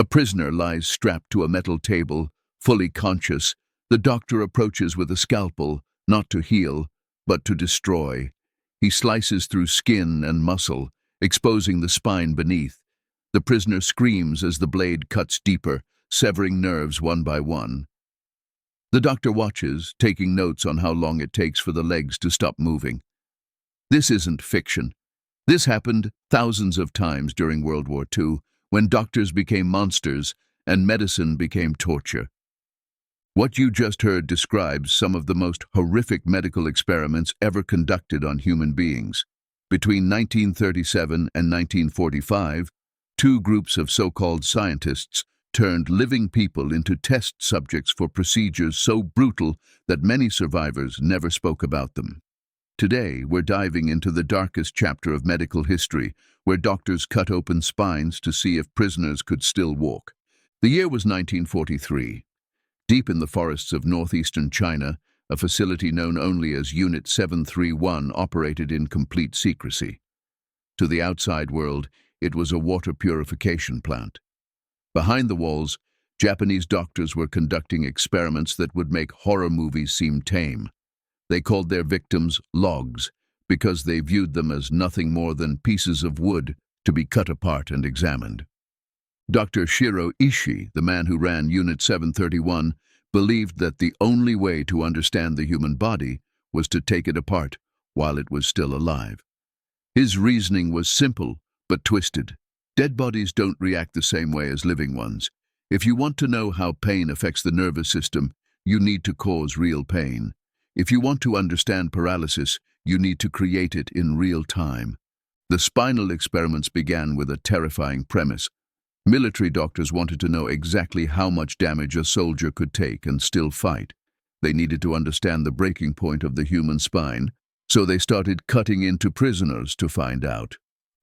A prisoner lies strapped to a metal table, fully conscious. The doctor approaches with a scalpel, not to heal, but to destroy. He slices through skin and muscle, exposing the spine beneath. The prisoner screams as the blade cuts deeper, severing nerves one by one. The doctor watches, taking notes on how long it takes for the legs to stop moving. This isn't fiction. This happened thousands of times during World War II, when doctors became monsters and medicine became torture. What you just heard describes some of the most horrific medical experiments ever conducted on human beings. Between 1937 and 1945, two groups of so-called scientists turned living people into test subjects for procedures so brutal that many survivors never spoke about them. Today, we're diving into the darkest chapter of medical history, where doctors cut open spines to see if prisoners could still walk. The year was 1943. Deep in the forests of northeastern China, a facility known only as Unit 731 operated in complete secrecy. To the outside world, it was a water purification plant. Behind the walls, Japanese doctors were conducting experiments that would make horror movies seem tame. They called their victims logs because they viewed them as nothing more than pieces of wood to be cut apart and examined. Dr. Shiro Ishii, the man who ran Unit 731, believed that the only way to understand the human body was to take it apart while it was still alive. His reasoning was simple but twisted. Dead bodies don't react the same way as living ones. If you want to know how pain affects the nervous system, you need to cause real pain. If you want to understand paralysis, you need to create it in real time. The spinal experiments began with a terrifying premise. Military doctors wanted to know exactly how much damage a soldier could take and still fight. They needed to understand the breaking point of the human spine, so they started cutting into prisoners to find out.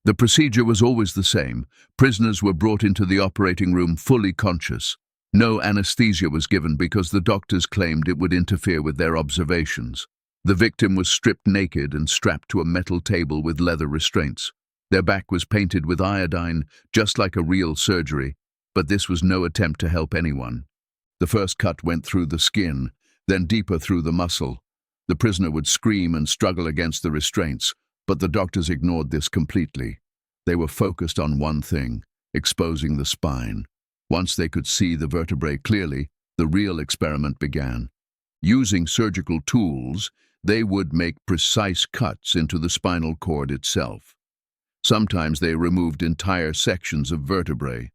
The procedure was always the same. Prisoners were brought into the operating room fully conscious. No anesthesia was given because the doctors claimed it would interfere with their observations. The victim was stripped naked and strapped to a metal table with leather restraints. Their back was painted with iodine, just like a real surgery, but this was no attempt to help anyone. The first cut went through the skin, then deeper through the muscle. The prisoner would scream and struggle against the restraints, but the doctors ignored this completely. They were focused on one thing: exposing the spine. Once they could see the vertebrae clearly, the real experiment began. Using surgical tools, they would make precise cuts into the spinal cord itself. Sometimes they removed entire sections of vertebrae.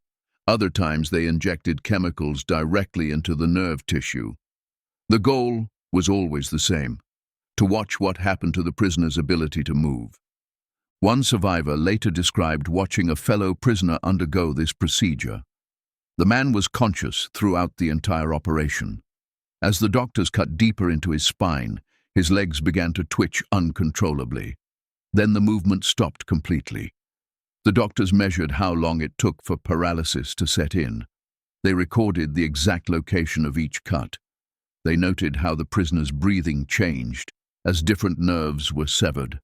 Other times they injected chemicals directly into the nerve tissue. The goal was always the same: to watch what happened to the prisoner's ability to move. One survivor later described watching a fellow prisoner undergo this procedure. The man was conscious throughout the entire operation. As the doctors cut deeper into his spine, his legs began to twitch uncontrollably. Then the movement stopped completely. The doctors measured how long it took for paralysis to set in. They recorded the exact location of each cut. They noted how the prisoner's breathing changed as different nerves were severed.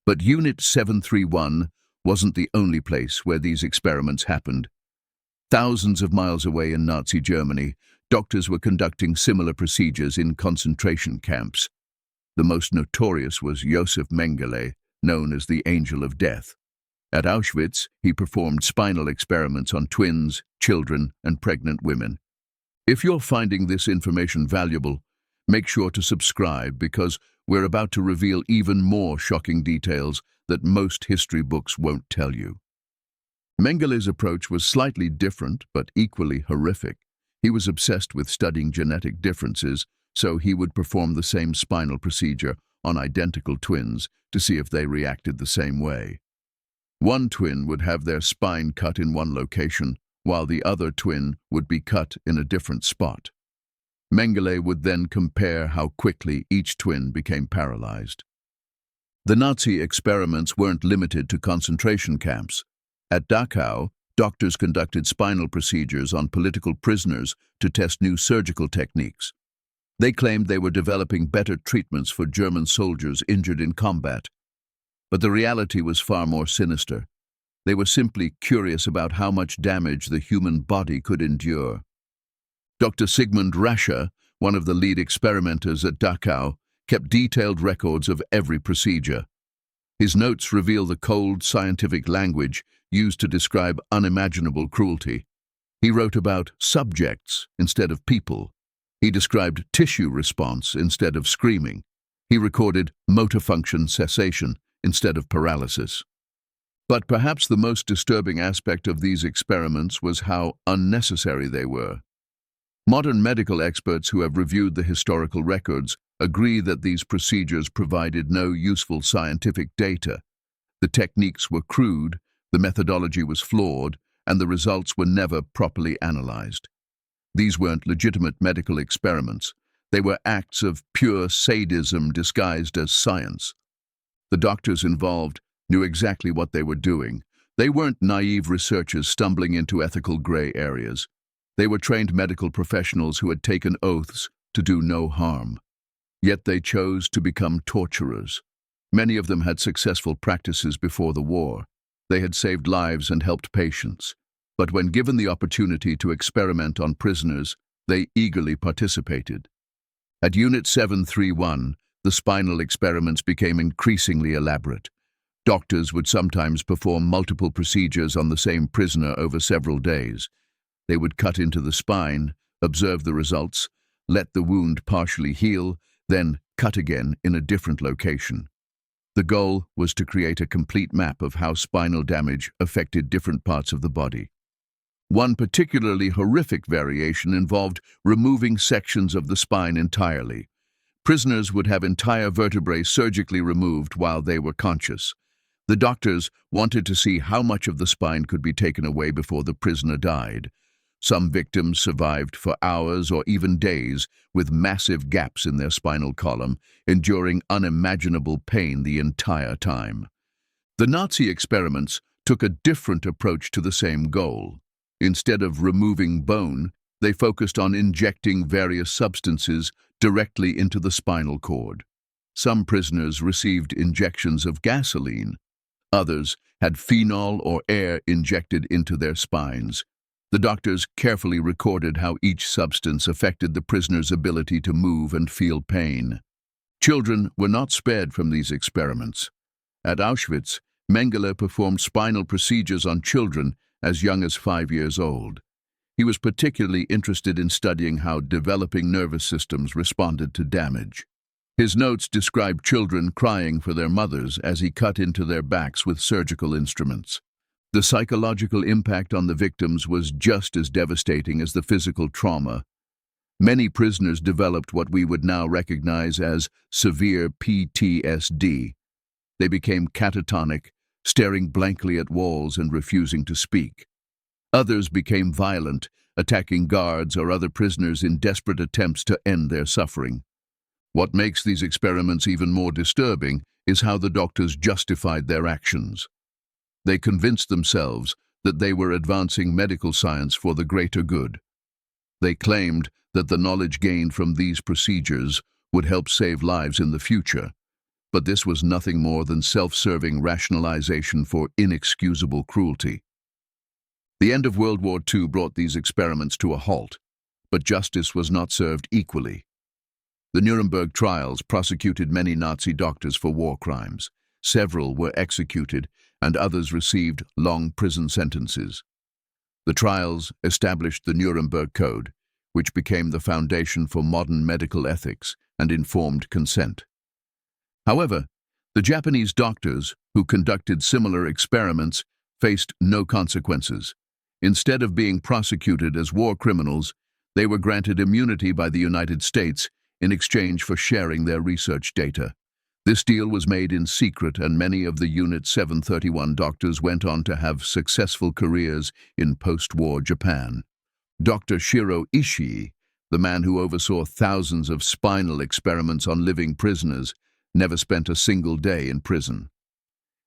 But Unit 731 wasn't the only place where these experiments happened. Thousands of miles away in Nazi Germany, doctors were conducting similar procedures in concentration camps. The most notorious was Josef Mengele, known as the Angel of Death. At Auschwitz, he performed spinal experiments on twins, children, and pregnant women. If you're finding this information valuable, make sure to subscribe because we're about to reveal even more shocking details that most history books won't tell you. Mengele's approach was slightly different but equally horrific. He was obsessed with studying genetic differences, so he would perform the same spinal procedure on identical twins to see if they reacted the same way. One twin would have their spine cut in one location, while the other twin would be cut in a different spot. Mengele would then compare how quickly each twin became paralyzed. The Nazi experiments weren't limited to concentration camps. At Dachau, doctors conducted spinal procedures on political prisoners to test new surgical techniques. They claimed they were developing better treatments for German soldiers injured in combat. But the reality was far more sinister. They were simply curious about how much damage the human body could endure. Dr. Sigmund Rascher, one of the lead experimenters at Dachau, kept detailed records of every procedure. His notes reveal the cold, scientific language used to describe unimaginable cruelty. He wrote about subjects instead of people. He described tissue response instead of screaming. He recorded motor function cessation instead of paralysis. But perhaps the most disturbing aspect of these experiments was how unnecessary they were. Modern medical experts who have reviewed the historical records agree that these procedures provided no useful scientific data. The techniques were crude, the methodology was flawed, and the results were never properly analyzed. These weren't legitimate medical experiments. They were acts of pure sadism disguised as science. The doctors involved knew exactly what they were doing. They weren't naive researchers stumbling into ethical gray areas. They were trained medical professionals who had taken oaths to do no harm. Yet they chose to become torturers. Many of them had successful practices before the war. They had saved lives and helped patients. But when given the opportunity to experiment on prisoners, they eagerly participated. At Unit 731, the spinal experiments became increasingly elaborate. Doctors would sometimes perform multiple procedures on the same prisoner over several days. They would cut into the spine, observe the results, let the wound partially heal, then cut again in a different location. The goal was to create a complete map of how spinal damage affected different parts of the body. One particularly horrific variation involved removing sections of the spine entirely. Prisoners would have entire vertebrae surgically removed while they were conscious. The doctors wanted to see how much of the spine could be taken away before the prisoner died. Some victims survived for hours or even days with massive gaps in their spinal column, enduring unimaginable pain the entire time. The Nazi experiments took a different approach to the same goal. Instead of removing bone, they focused on injecting various substances directly into the spinal cord. Some prisoners received injections of gasoline. Others had phenol or air injected into their spines. The doctors carefully recorded how each substance affected the prisoner's ability to move and feel pain. Children were not spared from these experiments. At Auschwitz, Mengele performed spinal procedures on children as young as 5 years old. He was particularly interested in studying how developing nervous systems responded to damage. His notes described children crying for their mothers as he cut into their backs with surgical instruments. The psychological impact on the victims was just as devastating as the physical trauma. Many prisoners developed what we would now recognize as severe PTSD. They became catatonic, staring blankly at walls and refusing to speak. Others became violent, attacking guards or other prisoners in desperate attempts to end their suffering. What makes these experiments even more disturbing is how the doctors justified their actions. They convinced themselves that they were advancing medical science for the greater good. They claimed that the knowledge gained from these procedures would help save lives in the future, but this was nothing more than self-serving rationalization for inexcusable cruelty. The end of World War II brought these experiments to a halt, but justice was not served equally. The Nuremberg trials prosecuted many Nazi doctors for war crimes. Several were executed, and others received long prison sentences. The trials established the Nuremberg Code, which became the foundation for modern medical ethics and informed consent. However, the Japanese doctors who conducted similar experiments faced no consequences. Instead of being prosecuted as war criminals, they were granted immunity by the United States in exchange for sharing their research data. This deal was made in secret, and many of the Unit 731 doctors went on to have successful careers in post-war Japan. Dr. Shiro Ishii, the man who oversaw thousands of spinal experiments on living prisoners, never spent a single day in prison.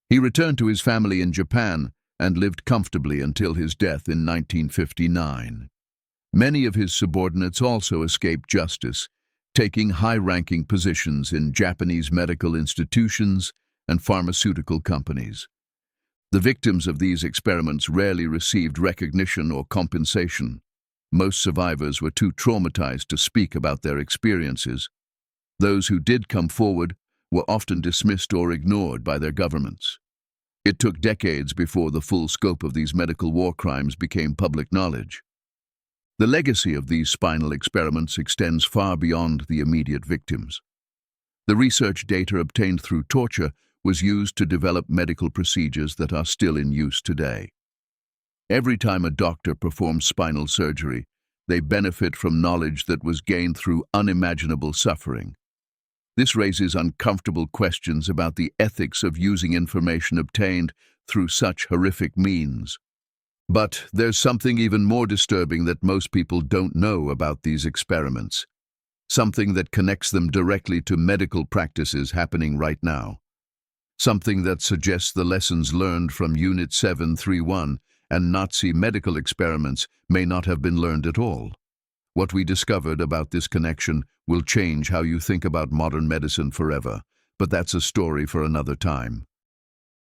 He returned to his family in Japan and lived comfortably until his death in 1959. Many of his subordinates also escaped justice, taking high-ranking positions in Japanese medical institutions and pharmaceutical companies. The victims of these experiments rarely received recognition or compensation. Most survivors were too traumatized to speak about their experiences. Those who did come forward were often dismissed or ignored by their governments. It took decades before the full scope of these medical war crimes became public knowledge. The legacy of these spinal experiments extends far beyond the immediate victims. The research data obtained through torture was used to develop medical procedures that are still in use today. Every time a doctor performs spinal surgery, they benefit from knowledge that was gained through unimaginable suffering. This raises uncomfortable questions about the ethics of using information obtained through such horrific means. But there's something even more disturbing that most people don't know about these experiments. Something that connects them directly to medical practices happening right now. Something that suggests the lessons learned from Unit 731 and Nazi medical experiments may not have been learned at all. What we discovered about this connection will change how you think about modern medicine forever, but that's a story for another time.